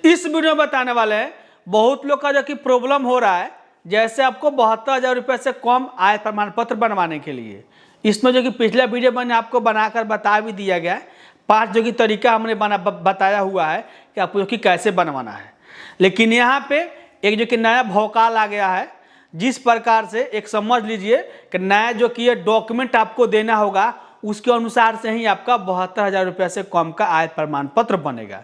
इस वीडियो में बताने वाले हैं बहुत लोग का जो कि प्रॉब्लम हो रहा है, जैसे आपको 72,000 रुपये से कम आय प्रमाण पत्र बनवाने के लिए। इसमें जो कि पिछला वीडियो मैंने आपको बनाकर बता भी दिया गया है, 5 जो कि तरीका हमने बताया हुआ है कि आपको जो कि कैसे बनवाना है। लेकिन यहाँ पे एक जो कि नया भौकाल आ गया है, जिस प्रकार से एक समझ लीजिए कि नया जो कि ये डॉक्यूमेंट आपको देना होगा, उसके अनुसार से ही आपका 72,000 रुपये से कम का आय प्रमाण पत्र बनेगा।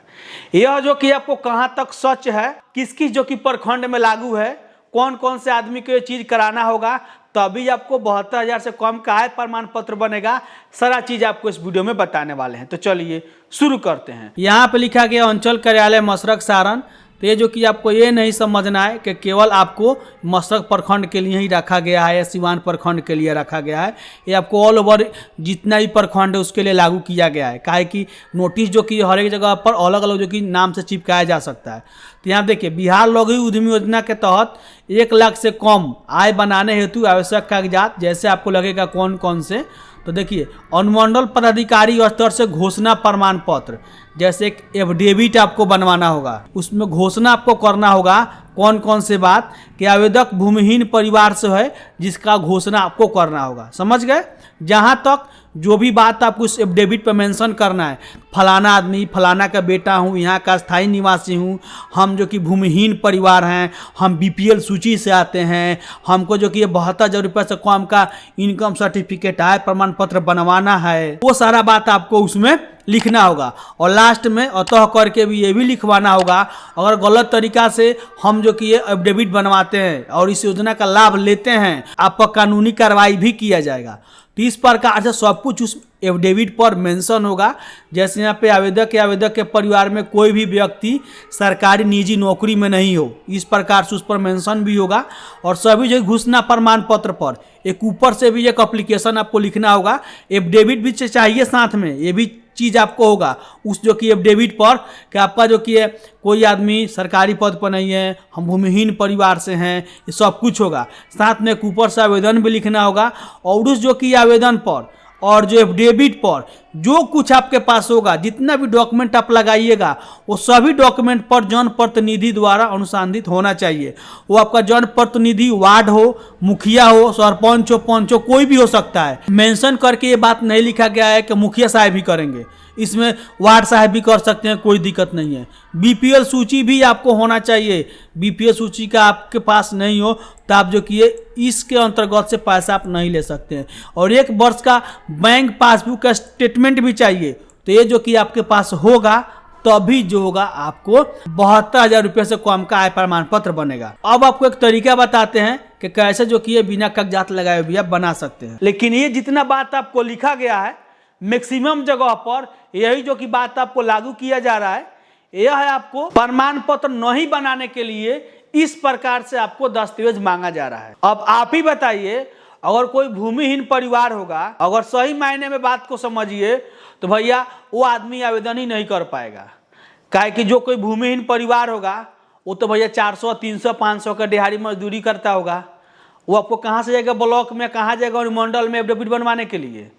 यह जो कि आपको कहाँ तक सच है, किस किस जो कि प्रखंड में लागू है, कौन कौन से आदमी को ये चीज़ कराना होगा, तभी आपको 72,000 से कम का आय प्रमाण पत्र बनेगा। सारा चीज़ आपको इस वीडियो में बताने वाले हैं। तो चलिए शुरू करते हैं। यहाँ पे लिखा गया अंचल कार्यालय मसरक सारण। तो ये जो कि आपको ये नहीं समझना है कि केवल आपको मसरक प्रखंड के लिए ही रखा गया है या सिवान प्रखंड के लिए रखा गया है। ये आपको ऑल ओवर जितना भी प्रखंड है उसके लिए लागू किया गया है। काहे कि नोटिस जो कि हर एक जगह पर अलग अलग जो कि नाम से चिपकाया जा सकता है। तो यहाँ देखिए, बिहार लघु उद्यमी योजना के तहत 1 लाख से कम आय बनाने हेतु आवश्यक कागजात जैसे आपको लगेगा कौन कौन से। तो देखिए, अनुमंडल पदाधिकारी स्तर से घोषणा प्रमाण पत्र, जैसे एक एफिडेविट आपको बनवाना होगा, उसमें घोषणा आपको करना होगा कौन कौन से बात कि आवेदक भूमिहीन परिवार से है, जिसका घोषणा आपको करना होगा। समझ गए? जहाँ तक जो भी बात आपको इस एफिडेविट पर मेंशन करना है, फलाना आदमी फलाना का बेटा हूँ, यहाँ का स्थायी निवासी हूँ, हम जो कि भूमिहीन परिवार हैं, हम बीपीएल सूची से आते हैं, हमको जो कि 72,000 रुपये से कम का इनकम सर्टिफिकेट आय प्रमाण पत्र बनवाना है, वो सारा बात आपको उसमें लिखना होगा। और लास्ट में अतः करके भी ये भी लिखवाना होगा, अगर गलत तरीका से हम जो कि ये एफिडेविट बनवाते हैं और इस योजना का लाभ लेते हैं, आप पर कानूनी कार्रवाई भी किया जाएगा। तो इस प्रकार से सब कुछ उस एफिडेविट पर मेंशन होगा। जैसे यहाँ पे आवेदक के परिवार में कोई भी व्यक्ति सरकारी निजी नौकरी में नहीं हो, इस प्रकार से उस पर मेंशन भी होगा। और सभी जो घोषणा प्रमाण पत्र पर एक ऊपर से भी एक एप्लीकेशन आपको लिखना होगा, एफिडेविट भी चाहिए साथ में, ये भी चीज़ आपको होगा उस जो कि एफिडेविट पर कि आपका जो कि कोई आदमी सरकारी पद पर नहीं है, हम भूमिहीन परिवार से हैं, ये सब कुछ होगा। साथ में एक ऊपर से आवेदन भी लिखना होगा। और उस जो कि आवेदन पर और जो एफिडेविट पर जो कुछ आपके पास होगा, जितना भी डॉक्यूमेंट आप लगाइएगा, वो सभी डॉक्यूमेंट पर जनप्रतिनिधि द्वारा अनुसंधानित होना चाहिए। वो आपका जनप्रतिनिधि वार्ड हो, मुखिया हो, सरपंच हो, पंच हो, कोई भी हो सकता है। मेंशन करके ये बात नहीं लिखा गया है कि मुखिया साहब ही करेंगे, इसमें वार्ड साहब भी कर सकते हैं, कोई दिक्कत नहीं है। बीपीएल सूची भी आपको होना चाहिए। बीपीएल सूची का आपके पास नहीं हो तो आप जो कि इसके अंतर्गत से पैसा आप नहीं ले सकते हैं। और 1 वर्ष का बैंक पासबुक का स्टेटमेंट भी चाहिए। तो ये जो कि आपके पास होगा तभी जो होगा आपको 72,000 रुपये से कम का आय प्रमाण पत्र बनेगा। अब आपको एक तरीका बताते हैं कि कैसे जो कि ये बिना कागजात लगाए भी आप बना सकते हैं। लेकिन ये जितना बात आपको लिखा गया है, मैक्सिमम जगह पर यही जो कि बात आपको लागू किया जा रहा है। यह है आपको प्रमाण पत्र नहीं बनाने के लिए इस प्रकार से आपको दस्तावेज मांगा जा रहा है। अब आप ही बताइए, अगर कोई भूमिहीन परिवार होगा, अगर सही मायने में बात को समझिए, तो भैया वो आदमी आवेदन ही नहीं कर पाएगा। काहे कि जो कोई भूमिहीन परिवार होगा वो तो भैया 400, 300, 500 का दिहाड़ी मजदूरी करता होगा। वो आपको कहाँ से जाएगा ब्लॉक में, कहाँ जाएगा अनुमंडल में एफिडेविट बनवाने के लिए?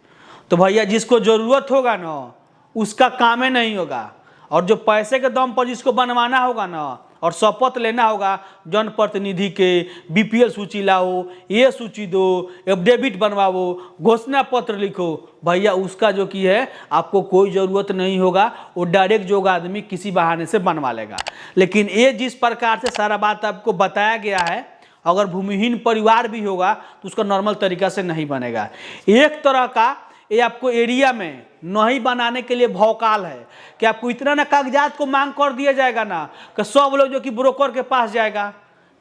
तो भैया जिसको ज़रूरत होगा ना, उसका काम ही नहीं होगा। और जो पैसे के दम पर जिसको बनवाना होगा ना, और शपथ लेना होगा जनप्रतिनिधि के, बीपीएल सूची लाओ, ये सूची दो, एफिडेविट बनवाओ, घोषणा पत्र लिखो, भैया उसका जो कि है आपको कोई ज़रूरत नहीं होगा। वो डायरेक्ट जो आदमी किसी बहाने से बनवा लेगा। लेकिन ये जिस प्रकार से सारा बात आपको बताया गया है, अगर भूमिहीन परिवार भी होगा तो उसका नॉर्मल तरीका से नहीं बनेगा। एक तरह का ये आपको एरिया में नहीं बनाने के लिए भौकाल है कि आपको इतना ना कागजात को मांग कर दिया जाएगा ना कि सब लोग जो कि ब्रोकर के पास जाएगा,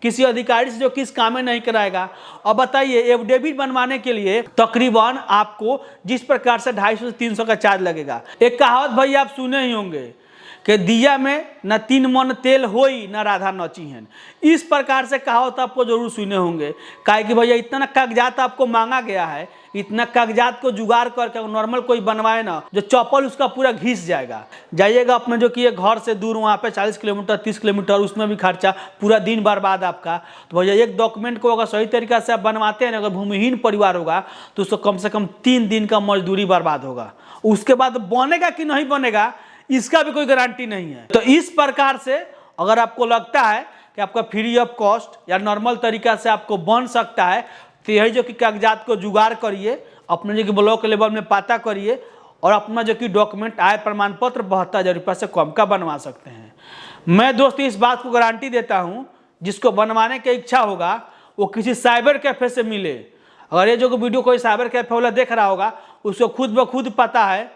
किसी अधिकारी से जो किस काम में नहीं कराएगा। अब बताइए, एफिडेविट बनवाने के लिए तकरीबन आपको जिस प्रकार से 250 से 300 का चार्ज लगेगा। एक कहावत भैया आप सुने ही होंगे कि दिया में न 3 मन तेल होई न राधा नचिहन। इस प्रकार से कहावत आपको जरूर सुने होंगे। काहे कि भैया इतना कागजात आपको मांगा गया है, इतना कागजात को जुगाड़ करके नॉर्मल कोई बनवाए ना, जो चप्पल उसका पूरा घिस जाइएगा अपने जो कि घर से दूर, वहाँ पे 40 किलोमीटर 30 किलोमीटर, उसमें भी खर्चा, पूरा दिन बर्बाद आपका। तो भैया एक डॉक्यूमेंट को अगर सही तरीका से आप बनवाते हैं ना, अगर भूमिहीन परिवार होगा तो उसको कम से कम 3 दिन का मजदूरी बर्बाद होगा। उसके बाद बनेगा कि नहीं बनेगा इसका भी कोई गारंटी नहीं है। तो इस प्रकार से अगर आपको लगता है कि आपका फ्री ऑफ कॉस्ट या नॉर्मल तरीका से आपको बन सकता है, तो यही जो कि कागजात को जुगाड़ करिए, अपने जो कि ब्लॉक लेवल में पता करिए और अपना जो कि डॉक्यूमेंट आय प्रमाण पत्र 72,000 रुपये से कम का बनवा सकते हैं। मैं दोस्तों इस बात को गारंटी देता हूँ, जिसको बनवाने की इच्छा होगा वो किसी साइबर कैफे से मिले। अगर ये जो वीडियो कोई साइबर कैफे वाला देख रहा होगा, उसको खुद ब खुद पता है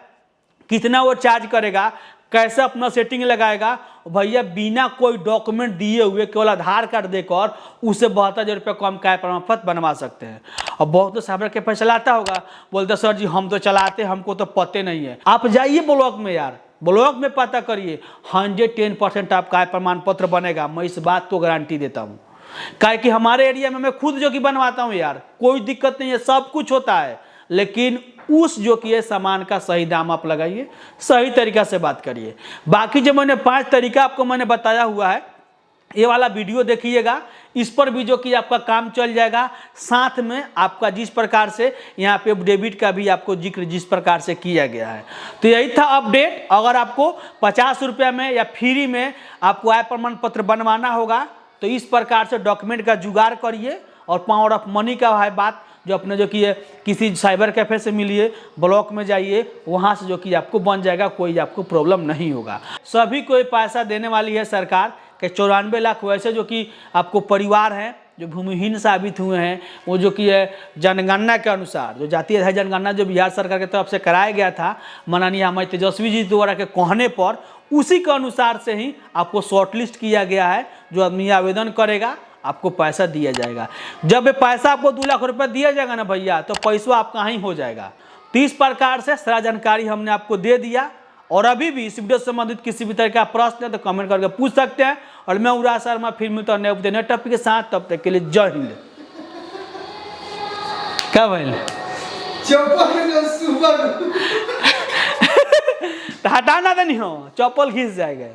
कितना वो चार्ज करेगा, कैसे अपना सेटिंग लगाएगा। भैया बिना कोई डॉक्यूमेंट दिए हुए केवल आधार कार्ड देकर उसे 72,000 रुपये कम का प्रमाण पत्र बनवा सकते हैं। और बहुत तो साइबर कैफे चलाता होगा, बोलते सर जी हम तो चलाते, हमको तो पते नहीं है। आप जाइए ब्लॉक में यार, ब्लॉक में पता करिए, 110% आपका आय प्रमाण पत्र बनेगा। मैं इस बात को गारंटी देता हूँ, काहे कि हमारे एरिया में मैं खुद जो कि बनवाता हूँ यार, कोई दिक्कत नहीं है, सब कुछ होता है। लेकिन उस जो कि है सामान का सही दाम आप लगाइए, सही तरीका से बात करिए। बाकी जो मैंने 5 तरीका आपको मैंने बताया हुआ है, ये वाला वीडियो देखिएगा, इस पर भी जो कि आपका काम चल जाएगा। साथ में आपका जिस प्रकार से यहाँ पे डेबिट का भी आपको जिक्र जिस प्रकार से किया गया है। तो यही था अपडेट। अगर आपको 50 रुपये में या फ्री में आपको आय प्रमाण पत्र बनवाना होगा तो इस प्रकार से डॉक्यूमेंट का जुगाड़ करिए और पावर ऑफ मनी का है बात जो अपने जो कि है किसी साइबर कैफे से मिलिए, ब्लॉक में जाइए, वहाँ से जो कि आपको बन जाएगा, कोई आपको प्रॉब्लम नहीं होगा। सभी को पैसा देने वाली है सरकार के 94 लाख वैसे जो कि आपको परिवार हैं जो भूमिहीन साबित हुए हैं, वो जो कि है जनगणना के अनुसार, जो जातीय आधार जनगणना जो बिहार सरकार की तरफ से कराया गया था माननीय हमारे तेजस्वी जी द्वारा के कहने पर, उसी के अनुसार से ही आपको शॉर्टलिस्ट किया गया है। जो आदमी आवेदन करेगा आपको पैसा दिया जाएगा। जब ये पैसा आपको 2 लाख रुपए दिया जाएगा ना भैया, तो पैसा आपका ही हो जाएगा। तो इस प्रकार से सारा जानकारी हमने आपको दे दिया। और अभी भी इस वीडियो से संबंधित किसी भी तरह का प्रश्न है तो कमेंट करके पूछ सकते हैं। और मैं उरा शर्मा फिर मिलता हूं नए टॉपिक के साथ, तब तक के लिए जय हिंद। क्या भाई हटाना तो नहीं हो, चप्पल घिस जाएगा।